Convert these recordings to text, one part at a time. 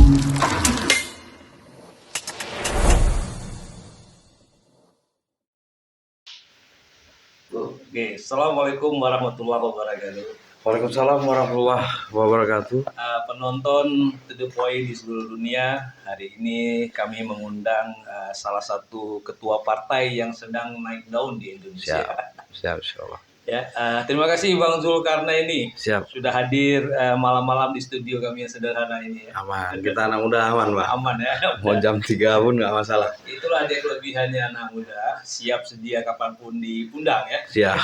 Oke, Assalamualaikum warahmatullahi wabarakatuh. Waalaikumsalam warahmatullahi wabarakatuh. Penonton To The Point di seluruh dunia, hari ini kami mengundang salah satu ketua partai yang sedang naik daun di Indonesia. Siap, insyaallah. Ya, terima kasih Bang Zulkarnaini Siap. sudah hadir malam-malam di studio kami yang sederhana ini. Ya. Aman, kita anak muda aman, Pak. Aman ya. Mau jam 3 pun nggak masalah. Itulah dia kelebihannya anak muda, siap sedia kapanpun diundang ya. Siap.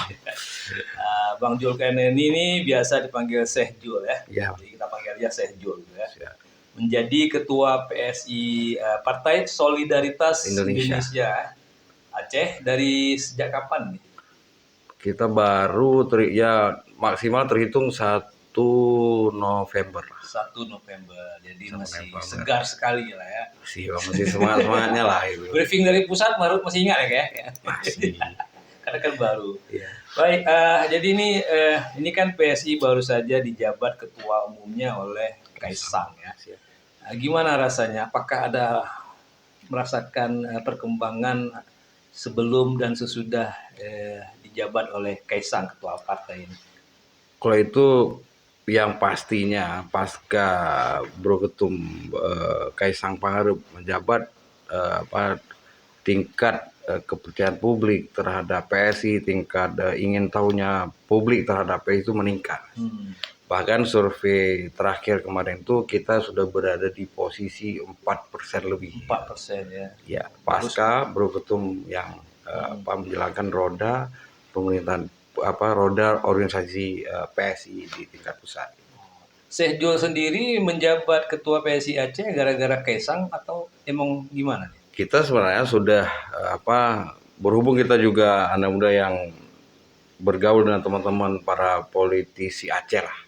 Bang Zulkarnaini ini biasa dipanggil Syekh Jul ya. Ya. Jadi kita panggil dia Syekh Jul ya. Siap. Menjadi ketua PSI Partai Solidaritas Indonesia Aceh dari sejak kapan nih? Kita baru maksimal terhitung 1 November. 1 November. Jadi masih November. segar sekali lah ya. Masih semangat-semangatnya lah itu. Briefing dari pusat baru masih ingat ya kayak? Masih. Karena kan baru. Iya. Baik, jadi ini kan PSI baru saja dijabat ketua umumnya oleh Kaisang ya. Gimana rasanya? Apakah ada merasakan perkembangan sebelum dan sesudah dijabat oleh Kaisang ketua partai ini? Kalau itu yang pastinya pasca Bro Ketum Kaisang Pangarep menjabat tingkat kepercayaan publik terhadap PSI, tingkat ingin tahunya publik terhadap PSI itu meningkat. Bahkan survei terakhir kemarin itu kita sudah berada di posisi 4% lebih. 4% ya. Ya, pasca Bro Ketum yang menjalankan roda pemerintahan roda organisasi PSI di tingkat pusat. Syekh Jul sendiri menjabat ketua PSI Aceh gara-gara Kaisang atau emang gimana? Kita sebenarnya sudah berhubung kita juga anak muda yang bergaul dengan teman-teman para politisi Aceh lah.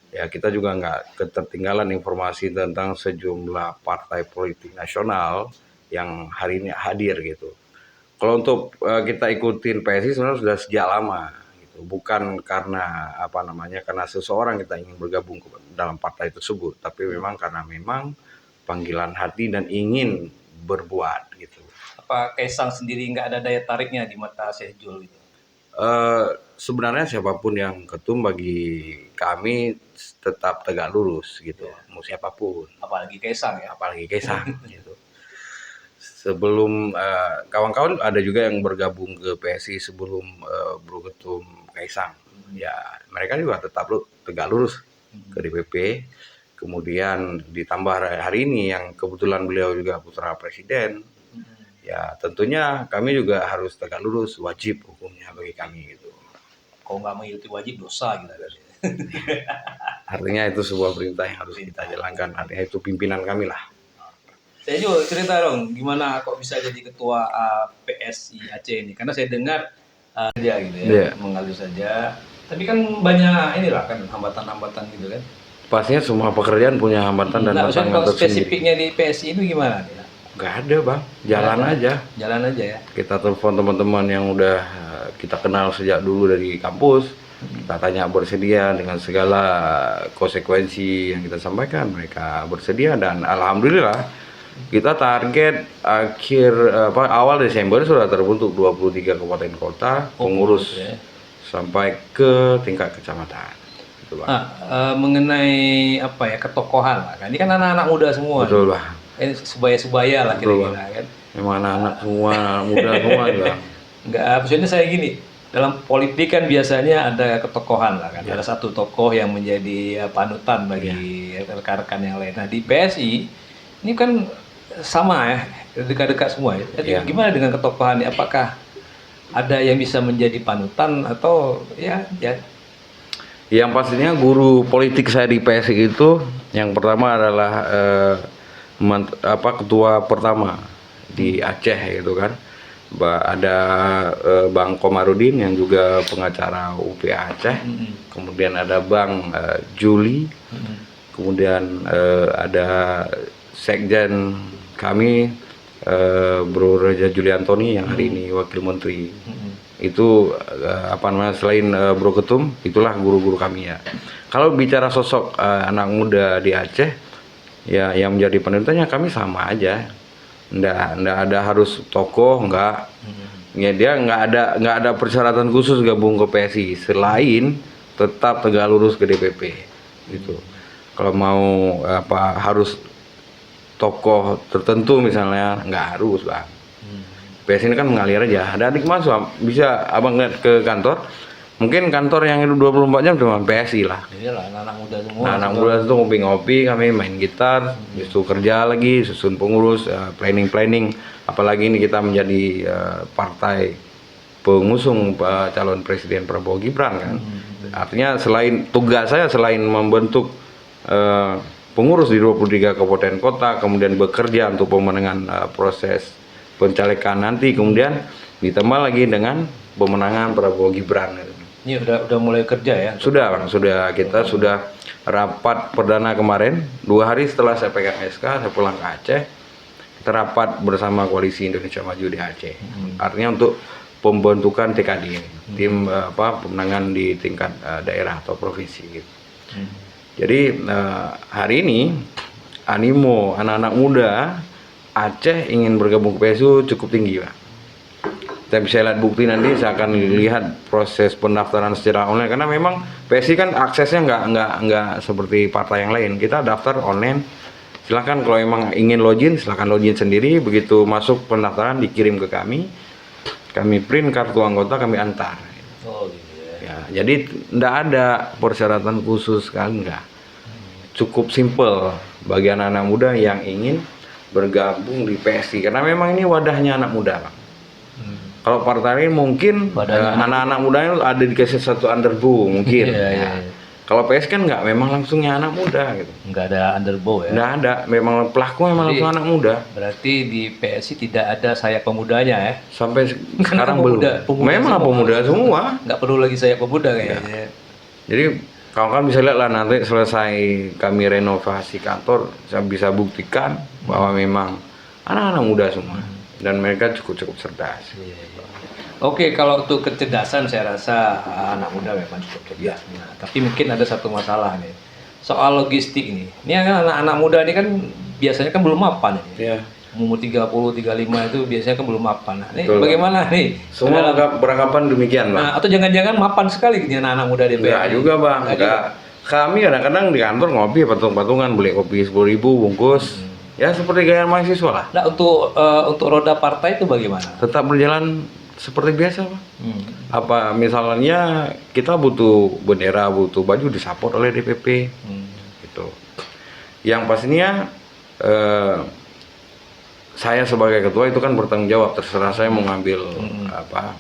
Ya, kita juga nggak ketertinggalan informasi tentang sejumlah partai politik nasional yang hari ini hadir gitu. Kalau untuk kita ikutin PSI sebenarnya sudah sejak lama gitu. Bukan karena karena seseorang kita ingin bergabung dalam partai tersebut, tapi memang karena panggilan hati dan ingin berbuat gitu. Apa Kaisang sendiri nggak ada daya tariknya di mata Syekh Jul itu? Sebenarnya siapapun yang ketum bagi kami tetap tegak lurus gitu, mau siapapun. Apalagi Kaisang ya. Apalagi Kaisang gitu. Sebelum kawan-kawan ada juga yang bergabung ke PSI sebelum Bro Ketum Kaisang. Ya, mereka juga tetap tegak lurus ke DPP. Kemudian ditambah hari ini yang kebetulan beliau juga putra presiden. Ya, tentunya kami juga harus tegak lurus, wajib hukumnya bagi kami gitu. Kalau nggak mengikuti wajib dosa gitu. Artinya itu sebuah perintah yang harus kita jalankan. Artinya itu pimpinan kami lah. Saya juga cerita dong, gimana kok bisa jadi ketua PSI Aceh ini? Karena saya dengar aja gitu ya, mengalir saja. Tapi kan banyak inilah kan hambatan-hambatan gitu kan. Pastinya semua pekerjaan punya hambatan dan tantangan kalau tersendiri. spesifiknya di PSI itu gimana? Nggak ada Bang, jalan aja. Jalan aja ya. Kita telepon teman-teman yang udah kita kenal sejak dulu dari kampus. Kita tanya bersedia dengan segala konsekuensi yang kita sampaikan. Mereka bersedia dan alhamdulillah kita target awal Desember sudah terbentuk 23 kabupaten kota pengurus sampai ke tingkat kecamatan. Gitu, Bang. Mengenai ketokohan lah kan. Ini kan anak-anak muda semua. Betul, Bang. Ini sebaya-sebaya lah kira-kira kan. Memang anak-anak semua, anak muda semua juga. Enggak, maksudnya saya gini, dalam politik kan biasanya ada ketokohan lah kan. Ada satu tokoh yang menjadi panutan bagi rekan-rekan yang lain. Nah, di PSI ini kan sama ya, dekat-dekat semua ya. Gimana dengan ketokohan ini? Apakah ada yang bisa menjadi panutan atau ya? Yang pastinya guru politik saya di PSI itu yang pertama adalah ketua pertama di Aceh gitu kan. Ada Bang Komarudin yang juga pengacara UPA Aceh. Kemudian ada Bang Juli. Kemudian ada Sekjen kami Bro Raja Juliantoni yang hari ini Wakil Menteri. Itu selain Bro Ketum, itulah guru-guru kami ya. Kalau bicara sosok anak muda di Aceh, ya yang menjadi penentunya kami sama aja. Nggak ada harus tokoh, nggak. Ya dia nggak ada persyaratan khusus gabung ke PSI selain tetap tegak lurus ke DPP gitu. Kalau mau apa harus tokoh tertentu misalnya nggak harus bang. PSI ini kan mengalir aja. Ada adik masuk bisa abang lihat ke kantor. Mungkin kantor yang itu 24 jam cuma PSI lah. Iyalah, anak-anak muda semua. Nah, anak muda itu ngopi-ngopi, kami main gitar, itu kerja lagi, susun pengurus, planning. Apalagi ini kita menjadi partai pengusung calon presiden Prabowo Gibran kan. Artinya selain tugas saya selain membentuk pengurus di 23 kabupaten kota, kemudian bekerja untuk pemenangan proses pencalekan nanti, kemudian ditambah lagi dengan pemenangan Prabowo Gibran. Ini udah mulai kerja ya? Sudah bang, kita sudah rapat perdana kemarin 2 hari setelah saya pegang SK, saya pulang ke Aceh. Kita rapat bersama Koalisi Indonesia Maju di Aceh. Artinya untuk pembentukan TKD, tim pemenangan di tingkat daerah atau provinsi gitu. Jadi hari ini animo anak-anak muda Aceh ingin bergabung ke PSU cukup tinggi pak. Kita bisa lihat bukti nanti, saya akan lihat proses pendaftaran secara online karena memang PSI kan aksesnya nggak seperti partai yang lain. Kita daftar online, silakan kalau memang ingin login silakan login sendiri. Begitu masuk pendaftaran dikirim ke kami print kartu anggota, kami antar. Oh gitu ya. Ya, jadi nggak ada persyaratan khusus kan, nggak. Cukup simple bagi anak-anak muda yang ingin bergabung di PSI karena memang ini wadahnya anak muda Pak. Kalau partai ini mungkin anak-anak muda itu ada dikasih satu underbow mungkin. Iya. Kalau PS kan nggak, memang langsungnya anak muda gitu. Nggak ada underbow ya? Nggak ada, memang pelaku memang langsung anak muda. Berarti di PSI tidak ada sayap pemudanya ya? Sampai sekarang belum. Memang pemuda semua. Nggak perlu lagi sayap pemuda kayaknya. Jadi kawan-kawan bisa lihat lah nanti selesai kami renovasi kantor, saya bisa buktikan bahwa memang anak-anak muda semua dan mereka cukup cerdas. Oke, kalau untuk kecerdasan saya rasa anak muda memang cukup cerdas. Nah, tapi mungkin ada satu masalah nih. Soal logistik ini. Ini kan anak-anak muda ini kan biasanya kan belum mapan ini. Iya. Umur 30, 35 itu biasanya kan belum mapan. Nah, ini Betul, bagaimana nih? Semua beranggapan demikian, Bang. Nah, atau jangan-jangan mapan sekali nih anak-anak muda DPR? Enggak juga, Bang. Enggak. Kami kadang-kadang di kantor ngopi patung-patungan, beli kopi 10.000 bungkus. Ya seperti gaya mahasiswa lah. Nah, untuk roda partai itu bagaimana? Tetap berjalan seperti biasa, Pak. Apa misalnya kita butuh bendera, butuh baju disupport oleh DPP. Gitu. Yang pastinya saya sebagai ketua itu kan bertanggung jawab, terserah saya mau ngambil apa.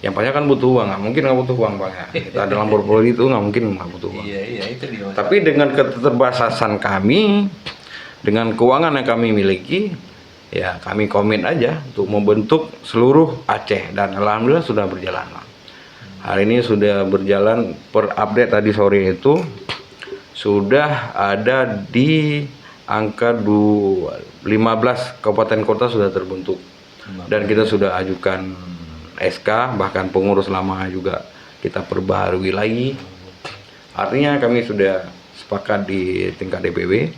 Yang pastinya kan butuh uang, nggak mungkin nggak butuh uang Pak ya. Kita dalam berpolitik itu nggak mungkin nggak butuh uang. Iya itu dia. Tapi dengan keterbatasan kami, dengan keuangan yang kami miliki, ya kami komit aja untuk membentuk seluruh Aceh dan alhamdulillah sudah berjalan. Hari ini sudah berjalan, per update tadi sore itu sudah ada di angka 15 kabupaten kota sudah terbentuk dan kita sudah ajukan SK, bahkan pengurus lama juga kita perbaharui lagi. Artinya kami sudah sepakat di tingkat DPW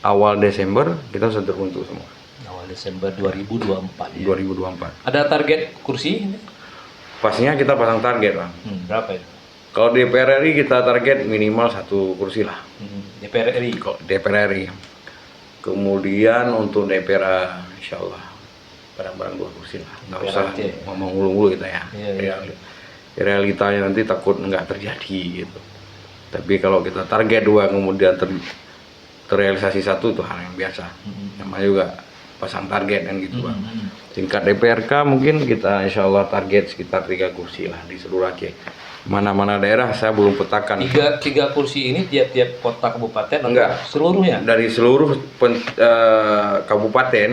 awal Desember kita sudah terbentuk semua. Desember 2024 ya. 2024. Ada target kursi? Pastinya kita pasang target, Bang. Berapa itu? Kalau DPR RI kita target minimal 1 kursi lah. DPR RI? DPR RI. Kemudian untuk DPR insya Allah barang-barang 2 kursi lah. Nggak usah ngomong ulu-ulu kita ya. Realitanya nanti takut nggak terjadi gitu. Tapi kalau kita target 2 kemudian terrealisasi 1 itu hal yang biasa. Namanya juga pasang target kan gitu Bang. Tingkat DPRK mungkin kita insya Allah target sekitar 3 kursi lah di seluruh Aceh. Mana-mana daerah saya belum petakan. 3 kursi ini tiap-tiap kota kabupaten? Enggak. Seluruhnya? Dari seluruh kabupaten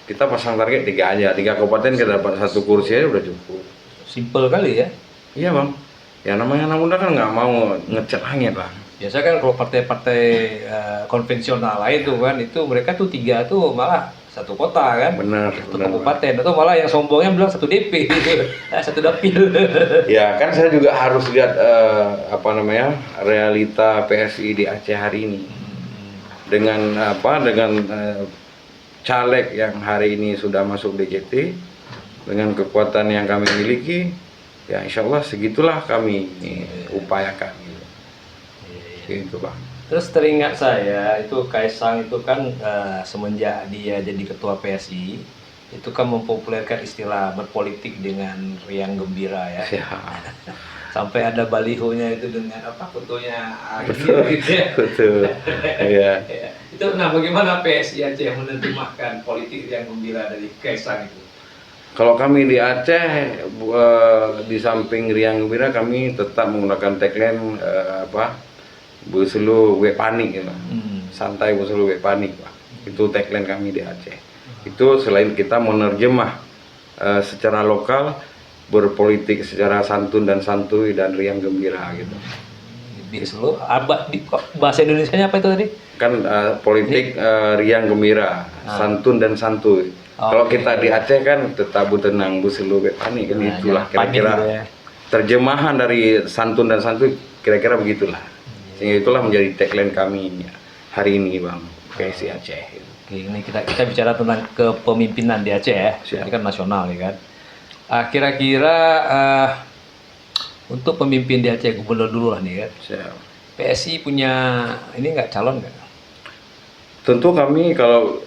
kita pasang target 3 aja. 3 kabupaten kita dapat 1 kursi aja udah cukup. Simple kali ya? Iya Bang. Ya namanya anak muda kan nggak mau ngecat langit Bang. Biasa kan kalau partai-partai konvensional lain tuh kan itu mereka tuh 3 tuh malah 1 kota kan, bener, 1 kabupaten, atau malah yang sombongnya bilang 1 DP, 1 dapil. Ya kan saya juga harus lihat realita PSI di Aceh hari ini. dengan caleg yang hari ini sudah masuk DJT, dengan kekuatan yang kami miliki, ya insya Allah segitulah kami upayakan gitu. Gitu Bang. Terus teringat saya itu Kaisang itu kan semenjak dia jadi ketua PSI itu kan mempopulerkan istilah berpolitik dengan riang gembira ya. Ya. Sampai ada balihonya itu dengan apa fotonya Betul, gitu ya. betul. Ya. Itu nah bagaimana PSI Aceh menerjemahkan politik riang gembira dari Kaisang itu? Kalau kami di Aceh, di samping riang gembira, kami tetap menggunakan tagline Busulu we panik gitu. Santai Busulu we panik, Pak. Itu tagline kami di Aceh. Itu selain kita menerjemah secara lokal, berpolitik secara santun dan santuy dan riang gembira gitu. Di Solo, bahasa Indonesianya apa itu tadi? Kan politik riang gembira, santun dan santuy. Kalau kita di Aceh kan tetabu tenang buselu panik kan, itulah kira-kira gitu ya. terjemahan dari santun dan santuy, kira-kira begitulah. Sehingga itulah menjadi tagline kami hari ini Bang, PSI Aceh. Oke, ini kita bicara tentang kepemimpinan di Aceh ya. Ini kan nasional ya kan. Kira-kira untuk pemimpin di Aceh, gubernur dulu lah nih kan. PSI punya ini nggak calon nggak? Tentu kami kalau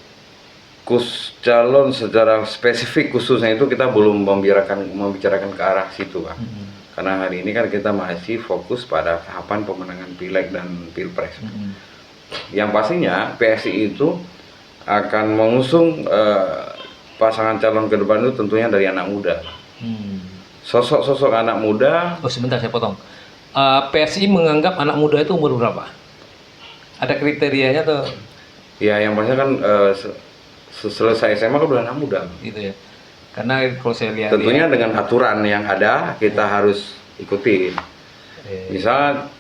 calon secara spesifik khususnya itu kita belum membicarakan ke arah situ Pak. Karena hari ini kan kita masih fokus pada tahapan pemenangan pileg dan pilpres. Yang pastinya PSI itu akan mengusung pasangan calon ke depan itu tentunya dari anak muda. Sosok-sosok anak muda. Oh sebentar saya potong. PSI menganggap anak muda itu umur berapa? Ada kriterianya tuh? Ya yang pastinya kan selesai SMA kan udah anak muda. Gitu ya. Karena kalau saya lihat tentunya dengan aturan yang ada kita harus ikuti. Misal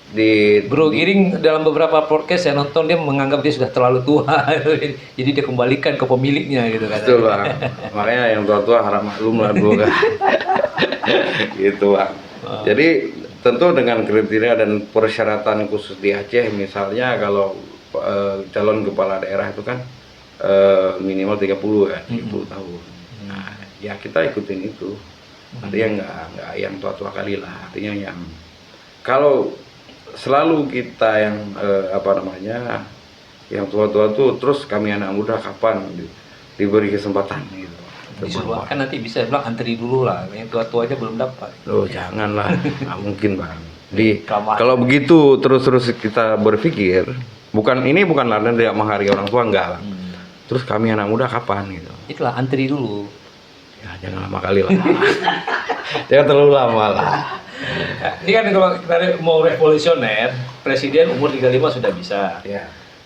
Bro Giring dalam beberapa podcast saya nonton, dia menganggap dia sudah terlalu tua. Jadi dia kembalikan ke pemiliknya gitu kan. Betul Bang. Makanya yang tua-tua harap maklum lah dulu kan. Gitu Bang. Jadi tentu dengan kriteria dan persyaratan khusus di Aceh, misalnya kalau calon kepala daerah itu kan minimal 30 ya, 30 tahun. Nah, ya kita ikutin itu. Artinya nggak yang tua-tua kali lah. Artinya yang kalau selalu kita yang yang tua-tua tuh terus kami anak muda kapan diberi kesempatan gitu. Disuruh kan nanti bisa bilang antri dulu lah, yang tua-tua aja belum dapat. Oh janganlah, nggak mungkin Bang. Kalau begitu terus kita berpikir, bukan laran tidak menghargai orang tua, enggak Bang. Terus kami anak muda kapan gitu? Itulah antri dulu. Ya jangan lama kali lah. Jangan terlalu lama lah. Ini kan kalau kita mau revolusioner, presiden umur 35 sudah bisa. Ya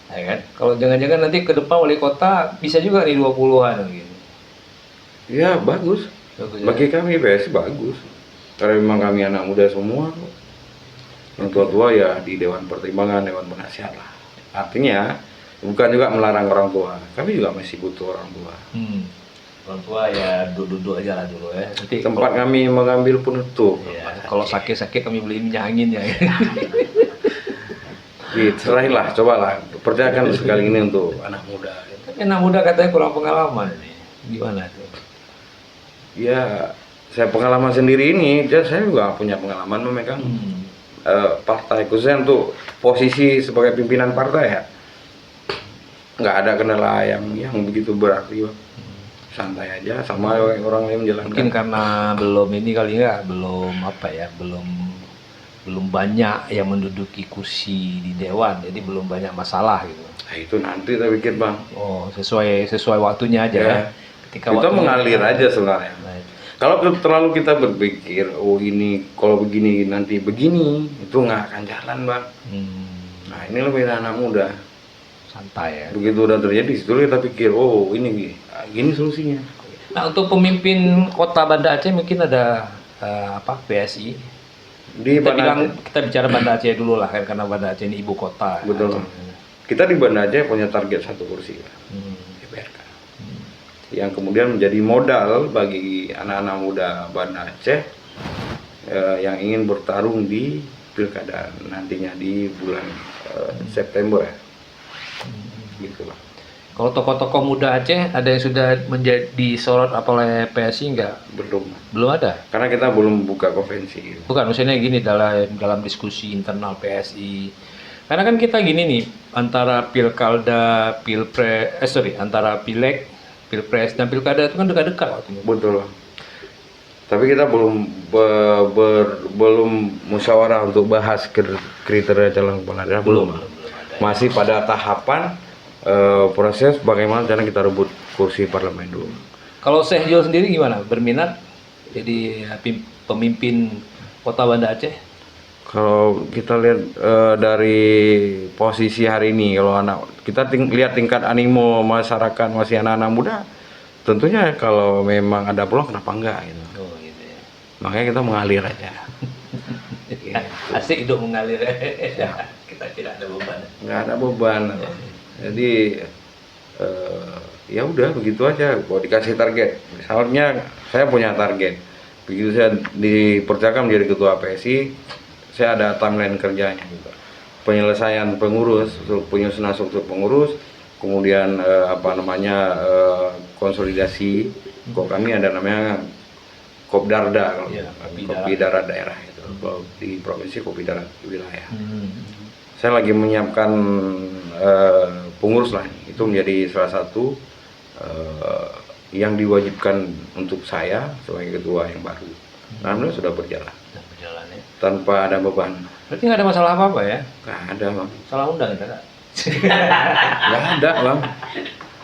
kan? Kalau jangan-jangan nanti ke depan wali kota bisa juga nih 20-an gitu. Ya bagus. Bagi kami PSI bagus. Karena memang kami anak muda semua. Yang tua-tua ya di Dewan Pertimbangan, Dewan Penasihat lah. Artinya bukan juga melarang orang tua. Kami juga masih butuh orang tua. Orang tua ya duduk-duduk aja lah dulu ya. Nanti tempat kami mengambil penutup. Ya, kalau sakit-sakit kami beliin minyak angin ya. Serahinlah, cobalah. Percayakan sekali ini untuk anak muda. Tapi anak muda katanya kurang pengalaman nih. Gimana tuh? Ya, saya pengalaman sendiri ini, saya juga punya pengalaman memegang partai, khususnya untuk posisi sebagai pimpinan partai ya. Nggak ada kendala yang begitu berarti. Santai aja sama orang lain menjalankan. Mungkin karena belum banyak yang menduduki kursi di dewan, jadi belum banyak masalah gitu. Nah, itu nanti saya pikir Bang. Oh, sesuai waktunya aja ya. Ketika kita mengalir aja sebenarnya. Kalau terlalu kita berpikir, oh ini kalau begini nanti begini, itu nggak akan jalan Bang. Nah ini lebih anak muda. Santai ya. Begitu udah terjadi, situ kita pikir, oh ini gini solusinya. Nah untuk pemimpin kota Banda Aceh mungkin ada PSI. Kita bicara Banda Aceh dulu lah kan, karena Banda Aceh ini ibu kota. Betul. Kita di Banda Aceh punya target 1 kursi DPRK. Yang kemudian menjadi modal bagi anak-anak muda Banda Aceh yang ingin bertarung di pilkada nantinya di bulan September ya. gitulah. Kalau tokoh-tokoh muda Aceh ada yang sudah menjadi sorot apa oleh PSI nggak? Belum Ada. karena kita belum buka konvensi. Bukan, maksudnya gini dalam diskusi internal PSI. Karena kan kita gini nih, antara pilkada, antara pileg, pilpres dan pilkada itu kan dekat-dekat waktunya. Betul. Tapi kita belum musyawarah untuk bahas kriteria calon kepala daerah, belum. Masih pada tahapan proses bagaimana cara kita rebut kursi parlemen dulu. Kalau Syekh Jul sendiri gimana? Berminat jadi pemimpin Kota Banda Aceh? Kalau kita lihat dari posisi hari ini, kalau kita lihat tingkat animo masyarakat masih anak-anak muda, tentunya kalau memang ada peluang kenapa enggak gitu. Oh gitu ya. Makanya kita mengalir aja. Asik hidup mengalir. Kita tidak ada beban. Nggak ada beban. Jadi ya udah begitu aja. Kalau dikasih target, misalnya saya punya target, begitu saya dipercayakan menjadi ketua PSI, saya ada timeline kerjanya juga. Penyelesaian pengurus, penyusunan struktur pengurus, kemudian konsolidasi. Kok kami ada namanya Kopdarda, Kopidara daerah itu. Di provinsi Kopidara wilayah. Saya lagi menyiapkan pengurus lah, itu menjadi salah satu yang diwajibkan untuk saya sebagai ketua yang baru. Alhamdulillah sudah berjalan Ya. tanpa ada beban. Berarti nggak ada masalah apa-apa ya? Nggak ada bang. Salah undang ya, Kak? Nggak ada bang.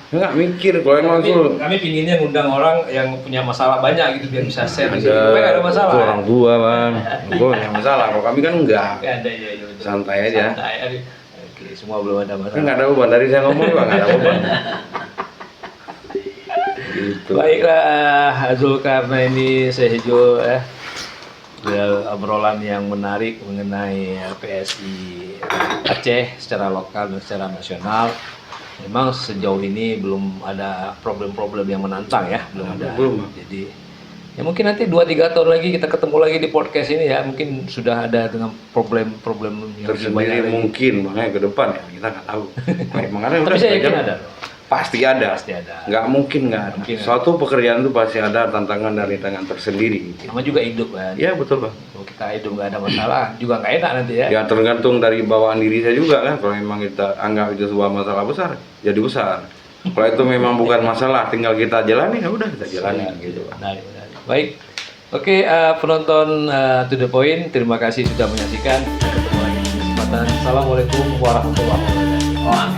Nggak mikir kalau yang langsung. Kami pinginnya ngundang orang yang punya masalah banyak gitu biar bisa share di sini. Ada, Supaya nggak ada masalah. itu orang tua bang. Gue yang masalah. Kalau kami kan enggak. Nggak ada ya. Santai aja. Santai aja. Oke, semua belum ada Kan masalah. nggak ada beban dari saya ngomong bang, nggak ada beban. Gitu. Baiklah, Zulkarnaini Syekh Jul obrolan yang menarik mengenai PSI Aceh secara lokal dan secara nasional. Memang sejauh ini belum ada problem-problem yang menantang ya, belum ada. Belum. Jadi ya mungkin nanti 2-3 tahun lagi kita ketemu lagi di podcast ini ya, mungkin sudah ada dengan problem-problem yang lebih banyak Tersendiri lagi. mungkin makanya ke depan ya kita nggak tahu. Emang ada. Tapi saya yakin ada. Pasti ada. Pasti ada. Nggak mungkin nggak ada. Mungkin ada. Suatu pekerjaan itu pasti ada tantangan dari tangan tersendiri. Sama juga hidup kan. Ya betul bang. Kalau kita hidup nggak ada masalah, juga nggak enak nanti ya. Ya tergantung dari bawaan diri saya juga kan. Kalau memang kita anggap itu sebuah masalah besar, jadi besar. Kalau itu memang bukan masalah, tinggal kita jalani, ya udah kita jalani gitu. Menarik. Baik. Oke, penonton To The Point, terima kasih sudah menyaksikan. Kita ketemu lagi di kesempatan. Assalamualaikum warahmatullahi wabarakatuh.